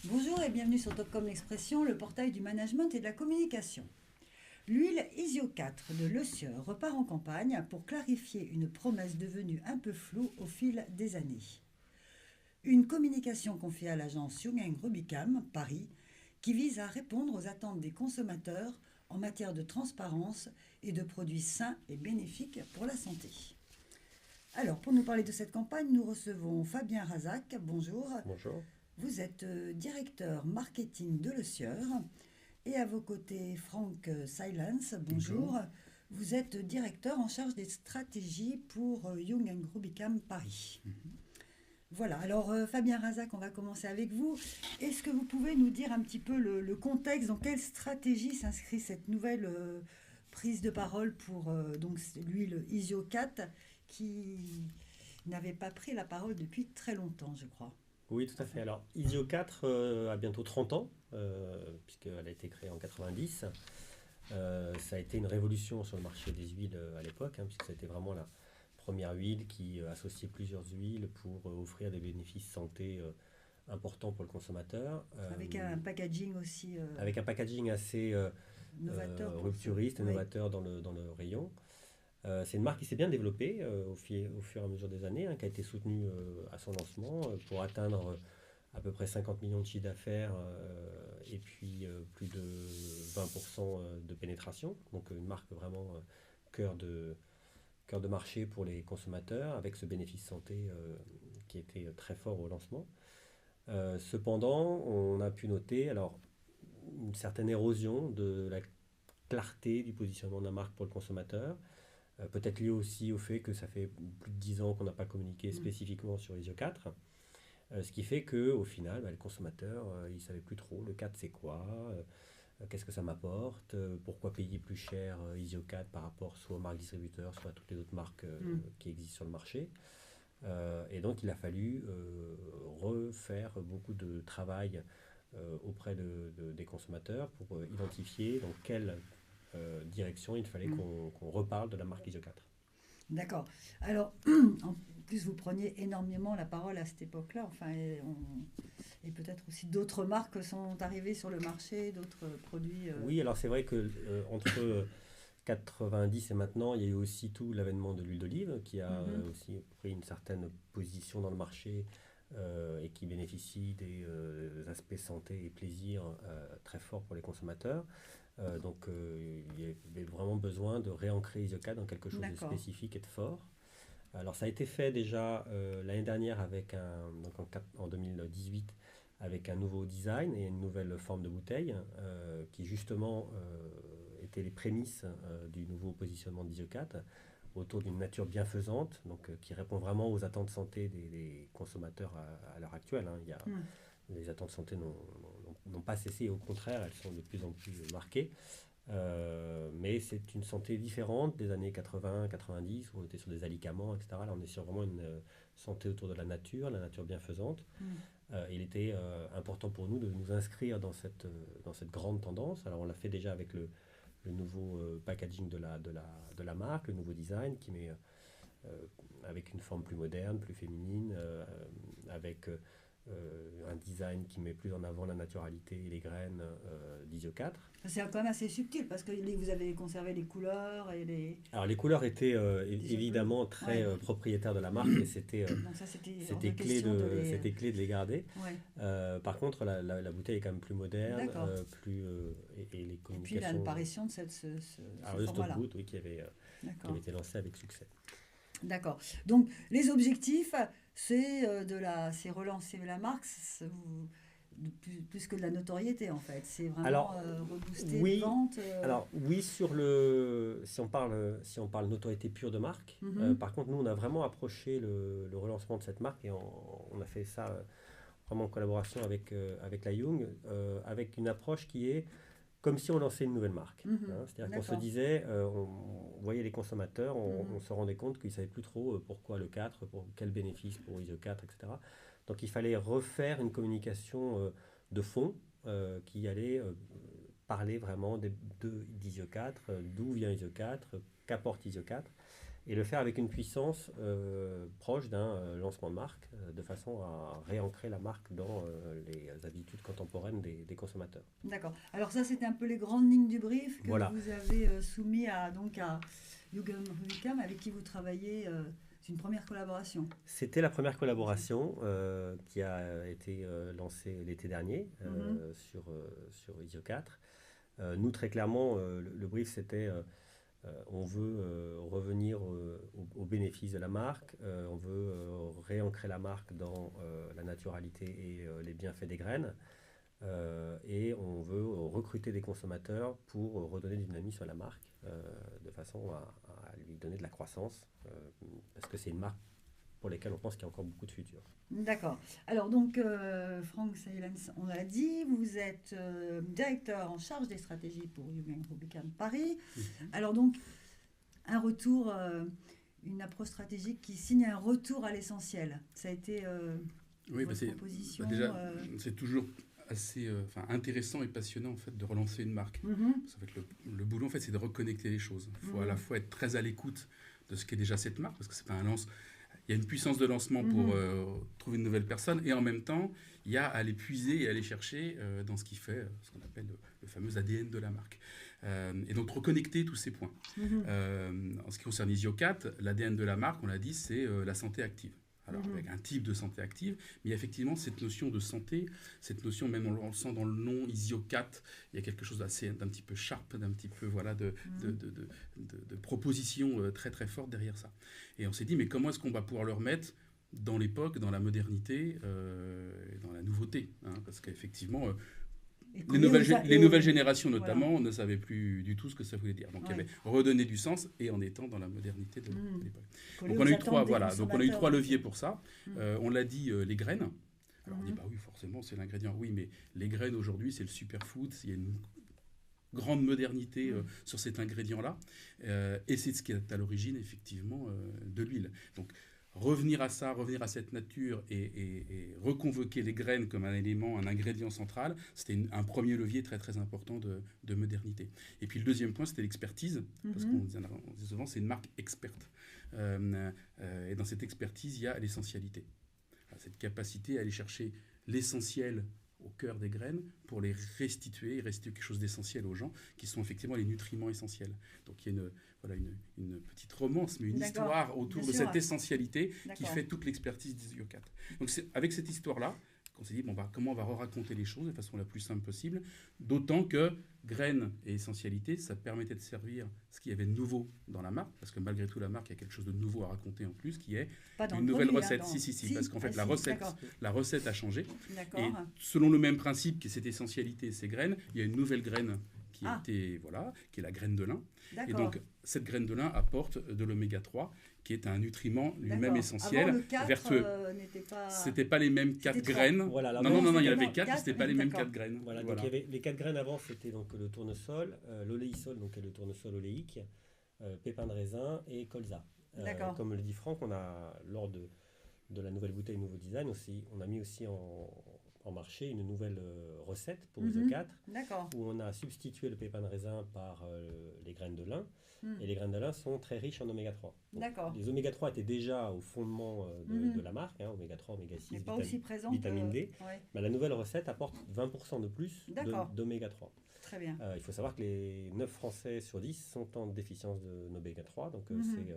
Bonjour et bienvenue sur Topcom L'Expression, le portail du management et de la communication. L'huile Isio 4 de Le Sieur repart en campagne pour clarifier une promesse devenue un peu floue au fil des années. Une communication confiée à l'agence Young Rubicam, Paris, qui vise à répondre aux attentes des consommateurs en matière de transparence et de produits sains et bénéfiques pour la santé. Alors, pour nous parler de cette campagne, nous recevons Fabien Razac. Bonjour. Bonjour. Vous êtes directeur marketing de Le Sieur et à vos côtés Franck Silence, bonjour. Bonjour. Vous êtes directeur en charge des stratégies pour Young Rubicam Paris. Voilà, alors Fabien Razac, on va commencer avec vous. Est-ce que vous pouvez nous dire un petit peu le contexte, dans quelle stratégie s'inscrit cette nouvelle prise de parole pour donc l'huile Isio 4 qui n'avait pas pris la parole depuis très longtemps, je crois. Oui, tout à fait. Enfin, Alors, Isio 4 a bientôt 30 ans, puisqu'elle a été créée en 90. Ça a été une révolution sur le marché des huiles à l'époque, puisque ça a été vraiment la première huile qui associait plusieurs huiles pour offrir des bénéfices santé importants pour le consommateur, avec un packaging aussi avec un packaging assez novateur pour ça. rupturiste et Oui. novateur dans le rayon. C'est une marque qui s'est bien développée au fur et à mesure des années, qui a été soutenue à son lancement pour atteindre à peu près 50 millions de chiffres d'affaires et puis plus de 20% de pénétration. Donc une marque vraiment cœur de marché pour les consommateurs avec ce bénéfice santé qui était très fort au lancement. Cependant, on a pu noter alors une certaine érosion de la clarté du positionnement de la marque pour le consommateur. Peut-être lié aussi au fait que ça fait plus de 10 ans qu'on n'a pas communiqué Mm. spécifiquement sur ISO 4. Ce qui fait qu'au final, le consommateur, il ne savait plus trop le 4 c'est quoi, qu'est-ce que ça m'apporte, pourquoi payer plus cher ISO 4 par rapport soit aux marques distributeurs, soit à toutes les autres marques Mm. qui existent sur le marché. Et donc il a fallu refaire beaucoup de travail auprès des consommateurs pour identifier dans quelle direction il fallait Mm. qu'on reparle de la marque ISO 4. D'accord. Alors, en plus, vous preniez énormément la parole à cette époque-là. Enfin, et peut-être aussi d'autres marques sont arrivées sur le marché, d'autres produits. Oui, alors c'est vrai que entre 90 et maintenant, il y a eu aussi tout l'avènement de l'huile d'olive qui a Mhm. aussi pris une certaine position dans le marché et qui bénéficie des aspects santé et plaisir très forts pour les consommateurs. Il y avait vraiment besoin de réancrer Isoca dans quelque chose de D'accord. spécifique et de fort. Alors ça a été fait déjà l'année dernière en 2018 avec un nouveau design et une nouvelle forme de bouteille qui justement étaient les prémices du nouveau positionnement d'Isocat autour d'une nature bienfaisante, qui répond vraiment aux attentes santé des consommateurs à l'heure actuelle. Mm. Les attentes santé n'ont pas cessé, au contraire, elles sont de plus en plus marquées. Mais c'est une santé différente des années 80-90 où on était sur des alicaments, etc. Là, on est sur vraiment une santé autour de la nature bienfaisante. Mm. Il était important pour nous de nous inscrire dans cette grande tendance. Alors, on l'a fait déjà avec le nouveau packaging de la marque, le nouveau design qui met avec une forme plus moderne, plus féminine, avec un design qui met plus en avant la naturalité et les graines d'ISO 4. C'est quand même assez subtil parce que vous avez conservé les couleurs et les Alors les couleurs étaient déjà bleues. évidemment très Ouais. propriétaires de la marque et c'était Donc ça, c'était hors de c'était clé question de de les. c'était clé de les garder. Ouais. Par contre, la bouteille est quand même plus moderne, D'accord. et les Et puis communications. l'apparition de ce Alors le format-là. Stockwood, oui, qui avait D'accord. été lancé avec succès. D'accord. Donc, les objectifs, c'est relancer la marque, plus que de la notoriété, en fait. C'est vraiment Alors rebooster les oui, ventes. alors oui si on parle notoriété pure de marque. Mhm. Par contre, nous on a vraiment approché le relancement de cette marque et on a fait ça vraiment en collaboration avec la Young, avec une approche qui est comme si on lançait une nouvelle marque. Mhm. C'est-à-dire qu'on se D'accord. disait, on voyait les consommateurs, on Mhm. se rendait compte qu'ils ne savaient plus trop pourquoi le 4, pour quel bénéfice pour ISO 4, etc. Donc il fallait refaire une communication de fond qui allait parler vraiment d'ISO 4, d'où vient ISO 4, qu'apporte ISO 4. et le faire avec une puissance proche d'un lancement de marque, de façon à réancrer la marque dans les habitudes contemporaines des consommateurs. D'accord. Alors ça, c'était un peu les grandes lignes du brief que Voilà. vous avez soumis à Jürgen Rubicam, avec qui vous travaillez. C'est une première collaboration. C'était la première collaboration qui a été lancée l'été dernier sur ISO 4. Nous, très clairement, le brief, c'était on veut revenir au bénéfice de la marque, on veut réancrer la marque dans la naturalité et les bienfaits des graines, et on veut recruter des consommateurs pour redonner du dynamisme à la marque, de façon à lui donner de la croissance, parce que c'est une marque pour laquelle on pense qu'il y a encore beaucoup de futur. D'accord. Alors donc, Franck Seilens, on l'a dit, vous êtes directeur en charge des stratégies pour Jürgen Rubicam Paris. Alors donc, un retour, une approche stratégique qui signe un retour à l'essentiel. Ça a été votre proposition. Déjà, c'est toujours assez intéressant et passionnant en fait de relancer une marque. Parce qu'en fait, le boulot en fait, c'est de reconnecter les choses. Il faut à la fois être très à l'écoute de ce qu'est déjà cette marque, parce que c'est pas un lance. Il y a une puissance de lancement pour trouver une nouvelle personne, et en même temps, il y a à aller puiser et aller chercher dans ce qui fait ce qu'on appelle le fameux ADN de la marque. Et donc reconnecter tous ces points. En ce qui concerne ISO 4, l'ADN de la marque, on l'a dit, c'est la santé active. Alors, avec un type de santé active, mais effectivement, cette notion de santé, cette notion, même on le sent dans le nom ISO 4, il y a quelque chose d'un petit peu sharp, d'un petit peu de proposition très très forte derrière ça. Et on s'est dit, mais comment est-ce qu'on va pouvoir le remettre dans l'époque, dans la modernité, dans la nouveauté, hein, parce qu'effectivement, les nouvelles générations notamment ne savaient plus du tout ce que ça voulait dire. Donc il y avait redonner du sens et en étant dans la modernité de l'époque. Donc on a eu trois leviers pour ça. On l'a dit, les graines. Alors on dit, bah oui, forcément, c'est l'ingrédient. Oui, mais les graines aujourd'hui, c'est le superfood. Il y a une grande modernité sur cet ingrédient-là. Et c'est ce qui est à l'origine, effectivement, de l'huile. Donc, revenir à cette nature et reconvoquer les graines comme un élément, un ingrédient central, c'était un premier levier très très important de modernité. Et puis le deuxième point, c'était l'expertise, parce qu'on dit souvent c'est une marque experte. Et dans cette expertise, il y a l'essentialité. Cette capacité à aller chercher l'essentiel au cœur des graines pour les restituer quelque chose d'essentiel aux gens, qui sont effectivement les nutriments essentiels. Donc il y a une petite romance, mais une histoire autour de cette essentialité qui fait toute l'expertise d'ISO 4. Donc c'est avec cette histoire-là qu'on s'est dit, comment on va raconter les choses de façon la plus simple possible, d'autant que graines et essentialité, ça permettait de servir ce qu'il y avait de nouveau dans la marque, parce que malgré tout, la marque, il y a quelque chose de nouveau à raconter en plus, qui est une nouvelle recette. Si, parce qu'en fait, la recette a changé. Et selon le même principe que cette essentialité et ces graines, il y a une nouvelle graine qui est la graine de lin. Et donc, cette graine de lin apporte de l'oméga 3, qui est un nutriment lui-même essentiel, avant, le 4, vertueux. C'était pas les mêmes 4 graines. Voilà, non, il y en avait 4, mais c'était pas les mêmes 4 graines. Voilà, donc il y avait les 4 graines avant, c'était donc le tournesol, l'oléisol, donc le tournesol oléique, pépins de raisin et colza. Comme le dit Franck, on a, lors de la nouvelle bouteille nouveau design aussi, on a mis aussi en marché une nouvelle recette pour ISO 4, où on a substitué le pépin de raisin par les graines de lin. Et les graines de lin sont très riches en oméga 3. Donc, les oméga 3 étaient déjà au fondement de la marque, oméga 3, oméga 6, vitamine D. Mais la nouvelle recette apporte 20% de plus d'oméga 3. Très bien. Il faut savoir que les 9 Français sur 10 sont en déficience d'oméga 3, donc c'est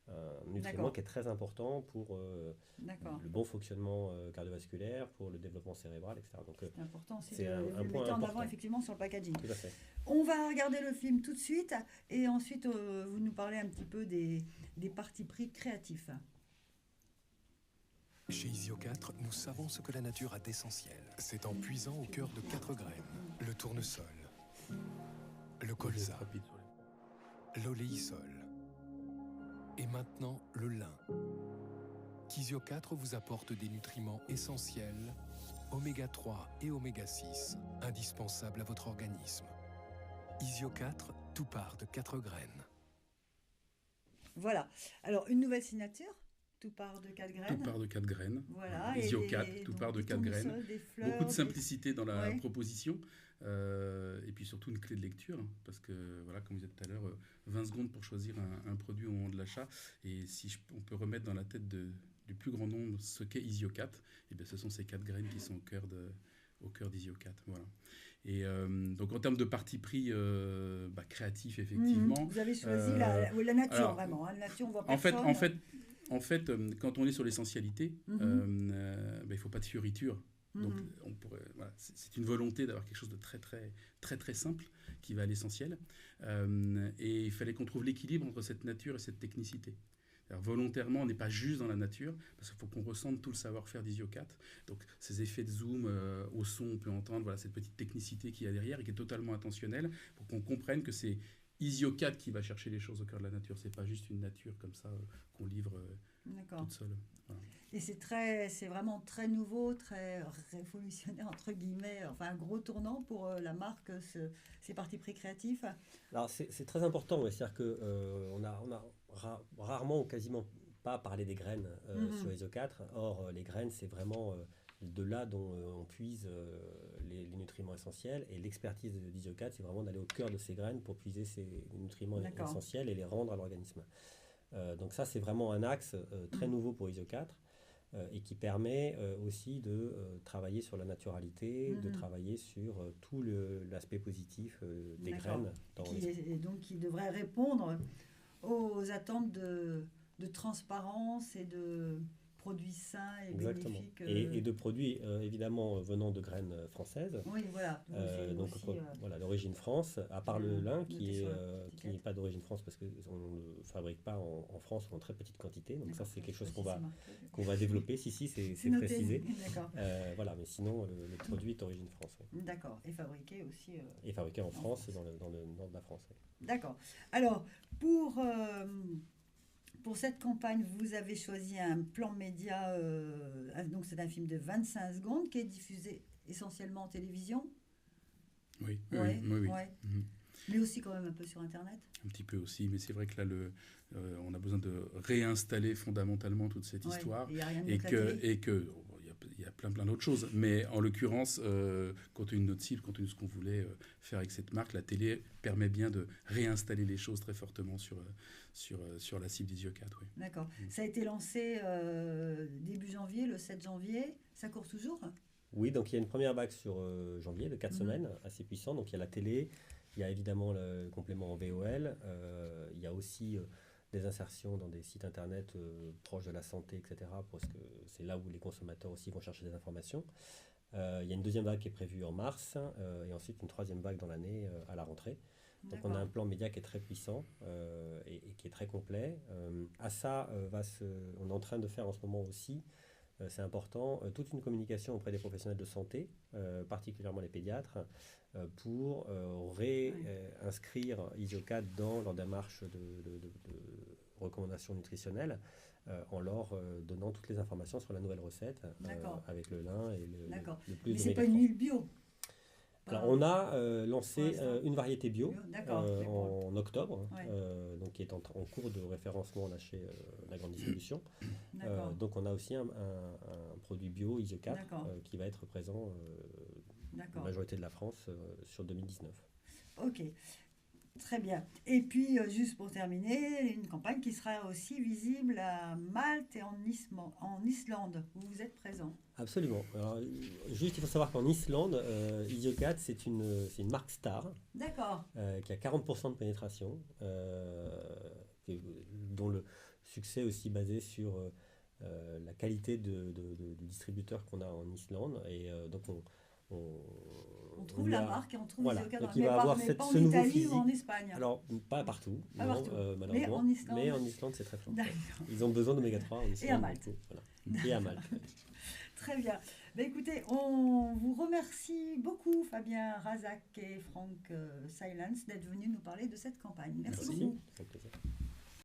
un nutriment qui est très important pour le bon fonctionnement cardiovasculaire, pour le développement cérébral, etc. Donc, c'est important aussi c'est de un le point mettre en important. avant effectivement sur le packaging. Tout à fait. On va regarder le film tout de suite et ensuite vous nous parlez un petit peu des partis pris créatifs. Chez ISO 4, nous savons ce que la nature a d'essentiel. C'est en puisant au cœur de 4 graines. Le tournesol, le colza, l'oléisol et maintenant le lin. qu'ISO 4 vous apporte des nutriments essentiels, oméga 3 et oméga 6, indispensables à votre organisme. ISO 4, tout part de 4 graines. Voilà. Alors, une nouvelle signature, tout part de 4 graines. Tout part de 4 graines. Voilà. Isio 4, tout part de 4 graines. Des fleurs, beaucoup de simplicité dans la ouais. proposition. Et puis surtout une clé de lecture. Parce que, voilà, comme vous disais tout à l'heure, 20 secondes pour choisir un produit au moment de l'achat. Et si on peut remettre dans la tête du plus grand nombre ce qu'est Isio 4, et bien ce sont ces 4 graines qui sont au cœur d'Isio 4. Voilà. Et donc en termes de parti pris créatif, effectivement. Vous avez choisi la nature, alors, vraiment. Hein. La nature, on voit personne. En fait, quand on est sur l'essentialité, il ne faut pas de fioritures. Donc, c'est une volonté d'avoir quelque chose de très, très, très, très simple qui va à l'essentiel. Et il fallait qu'on trouve l'équilibre entre cette nature et cette technicité. Alors, volontairement, on n'est pas juste dans la nature, parce qu'il faut qu'on ressente tout le savoir-faire d'Isio 4. Donc, ces effets de zoom au son, on peut entendre cette petite technicité qu'il y a derrière et qui est totalement intentionnelle pour qu'on comprenne que c'est Isio 4 qui va chercher les choses au cœur de la nature. C'est pas juste une nature comme ça qu'on livre toute seule. Voilà. Et c'est vraiment très nouveau, très révolutionnaire, entre guillemets, enfin un gros tournant pour la marque, ces partis pris créatifs. Alors c'est très important, c'est-à-dire qu'on a rarement ou quasiment pas parlé des graines sur Isio 4. Or, les graines, c'est vraiment de là dont on puise les nutriments essentiels. Et l'expertise d'Isio 4, c'est vraiment d'aller au cœur de ces graines pour puiser ces nutriments essentiels et les rendre à l'organisme. Donc ça, c'est vraiment un axe très nouveau pour Isio 4 et qui permet aussi de travailler sur la naturalité, de travailler sur tout l'aspect positif des graines. Qui devrait répondre aux attentes de transparence et de produits sains et bénéfiques. Et de produits évidemment venant de graines françaises. Oui, voilà. Voilà, l'origine France, à part le lin qui n'est pas d'origine France parce qu'on ne le fabrique pas en France ou en très petite quantité. Donc ça, c'est quelque chose qu'on va développer. c'est précisé. Voilà, mais sinon, le produit est d'origine France. Oui. D'accord. Et fabriqué aussi. Et fabriqué en France, dans le nord de la France. Oui. D'accord. Alors, pour cette campagne, vous avez choisi un plan média, donc c'est un film de 25 secondes qui est diffusé essentiellement en télévision. Oui. Mais aussi quand même un peu sur Internet. Un petit peu aussi, mais c'est vrai que là, on a besoin de réinstaller fondamentalement toute cette histoire. Et il y a plein d'autres choses. Mais en l'occurrence, compte tenu de notre cible, compte tenu de ce qu'on voulait faire avec cette marque, la télé permet bien de réinstaller les choses très fortement sur la cible d'Isio 4. Oui. D'accord. Ça a été lancé début janvier, le 7 janvier. Ça court toujours ? Oui, donc il y a une première vague sur janvier de 4 semaines, assez puissant. Donc il y a la télé, il y a évidemment le complément en VOL, il y a aussi des insertions dans des sites internet proches de la santé, etc. Parce que c'est là où les consommateurs aussi vont chercher des informations. Il y a une deuxième vague qui est prévue en mars et ensuite une troisième vague dans l'année à la rentrée. Donc on a un plan média qui est très puissant et qui est très complet. À ça, on est en train de faire en ce moment aussi, c'est important, toute une communication auprès des professionnels de santé, particulièrement les pédiatres, pour réinscrire Isio 4 dans leur démarche de recommandations nutritionnelles en leur donnant toutes les informations sur la nouvelle recette avec le lin et le plus. Mais c'est pas une huile bio. Alors, on a lancé une variété bio en octobre, donc qui est en cours de référencement là chez la grande distribution. Donc on a aussi un produit bio Isio 4 qui va être présent dans la majorité de la France sur 2019. Ok, très bien. Et puis, juste pour terminer, une campagne qui sera aussi visible à Malte et en Islande, où vous êtes présent. Absolument. Alors, juste, il faut savoir qu'en Islande, Isio 4, c'est une marque star. D'accord. Qui a 40% de pénétration, dont le succès aussi basé sur la qualité du distributeur qu'on a en Islande. Et donc, on trouve la marque et on trouve Isio 4. Donc il va avoir pas ce en nouveau Italie physique. ou en Espagne. Alors, pas partout, malheureusement. Mais en Islande, c'est très fort. Ils ont besoin d'oméga 3 en Islande. Et à Malte. Et à Malte. Très bien. Écoutez, on vous remercie beaucoup, Fabien Razak et Franck Silence, d'être venus nous parler de cette campagne. Merci beaucoup. Avec plaisir.